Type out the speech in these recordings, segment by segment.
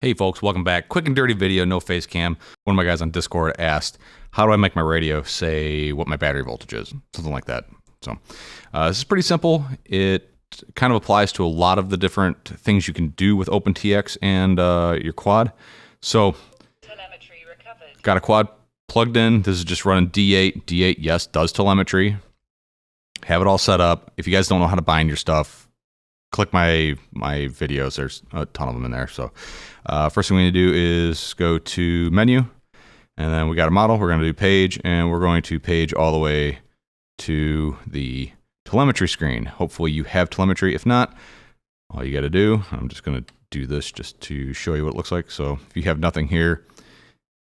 Hey folks, welcome back. Quick and dirty video, no face cam. One of my guys on Discord asked, how do I make my radio say what my battery voltage is? Something like that. So this is pretty simple. It kind of applies to a lot of the different things you can do with OpenTx and your quad. So got a quad plugged in. This is just running D8. D8, yes, does telemetry. Have it all set up. If you guys don't know how to bind your stuff, click my videos. There's a ton of them in there. So first thing we need to do is go to menu, and then we got a model. We're going to do page, and we're going to page all the way to the telemetry screen. Hopefully you have telemetry. If not, all you got to do, I'm just going to do this just to show you what it looks like. So if you have nothing here,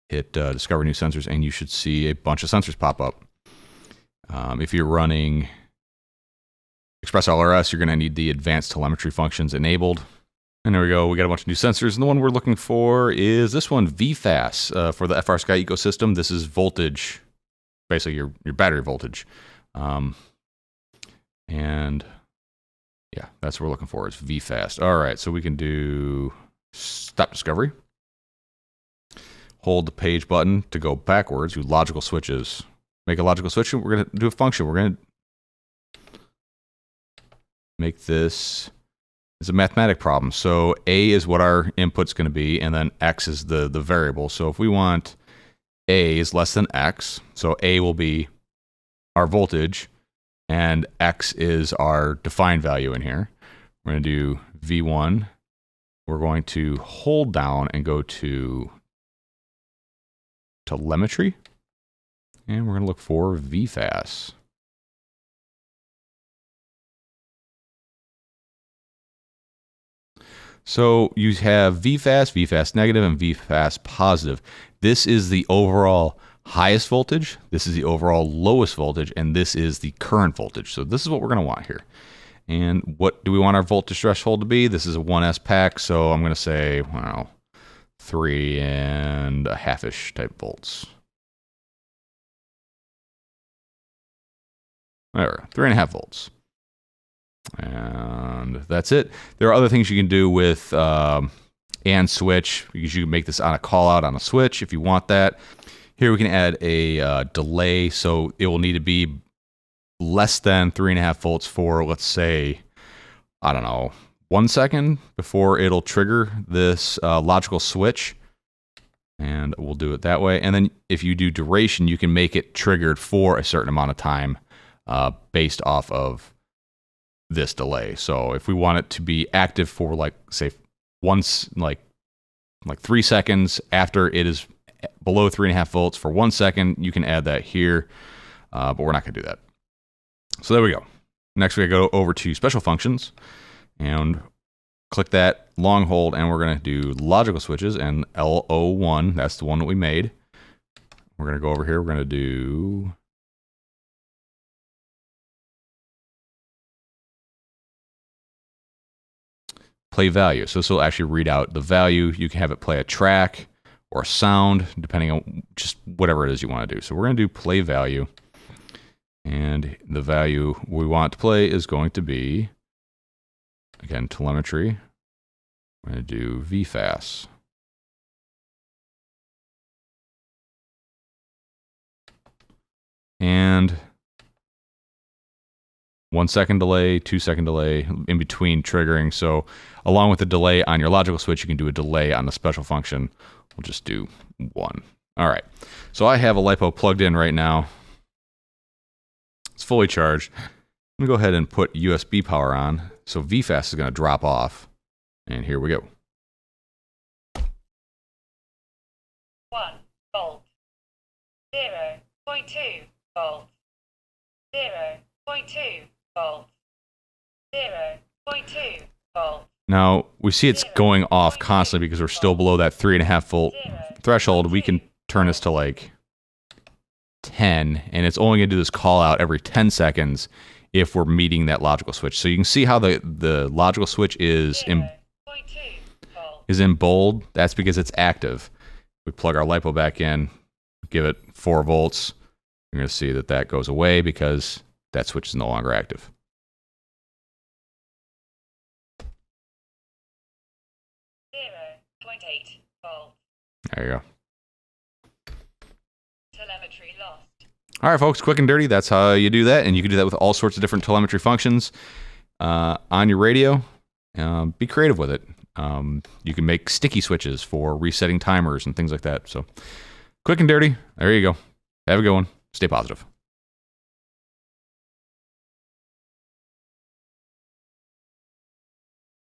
hit discover new sensors, and you should see a bunch of sensors pop up. If you're running Express LRS, you're going to need the advanced telemetry functions enabled. And there we go. We got a bunch of new sensors. And the one we're looking for is this one, VFAS, for the FR Sky ecosystem. This is voltage, basically your battery voltage. And yeah, that's what we're looking for, is VFAS. All right, so we can do stop discovery. Hold the page button to go backwards. Do logical switches. Make a logical switch. We're going to do a function. We're going to make this is a mathematic problem. So A is what our input's going to be, and then X is the variable. So if we want A is less than X, so A will be our voltage, and X is our defined value in here. We're going to do V1. We're going to hold down and go to telemetry, and we're going to look for VFAS. So you have VFAS, VFAS negative, and VFAS positive. This is the overall highest voltage, this is the overall lowest voltage, and this is the current voltage. So this is what we're going to want here. And what do we want our voltage threshold to be? This is a 1S pack, so I'm going to say, well, 3.5-ish type volts. There, 3.5 volts. And that's it. There are other things you can do with and switch, because you can make this on a call out on a switch if you want that. Here we can add a delay, so it will need to be less than 3.5 volts for, let's say, I don't know, 1 second before it'll trigger this logical switch. And we'll do it that way. And then if you do duration, you can make it triggered for a certain amount of time based off of this delay. So if we want it to be active for, like, say, once, like 3 seconds after it is below 3.5 volts for 1 second, you can add that here, but we're not going to do that. So there we go. Next, we go over to special functions and click that long hold, and we're going to do logical switches and LO1. That's the one that we made. We're going to go over here. We're going to do play value. So this will actually read out the value. You can have it play a track or a sound, depending on just whatever it is you want to do. So we're going to do play value. And the value we want to play is going to be, again, telemetry. We're going to do VFAS. And 1 second delay, 2 second delay in between triggering. So along with the delay on your logical switch, you can do a delay on the special function. We'll just do 1. All right. So I have a LiPo plugged in right now. It's fully charged. I'm going to go ahead and put USB power on. So VFAS is going to drop off. And here we go. 1 volt. 0.2 volt. 0.2 volt. 0.2 volt. Now, we see it's going off constantly because we're still below that 3.5 volt threshold. We can turn this to like 10, and it's only going to do this call out every 10 seconds if we're meeting that logical switch. So you can see how the logical switch is in bold. That's because it's active. We plug our LiPo back in, give it 4 volts. You're going to see that that goes away because that switch is no longer active. 0.8 volts. There you go. Telemetry lost. All right, folks, quick and dirty. That's how you do that. And you can do that with all sorts of different telemetry functions on your radio. Be creative with it. You can make sticky switches for resetting timers and things like that. So quick and dirty. There you go. Have a good one. Stay positive.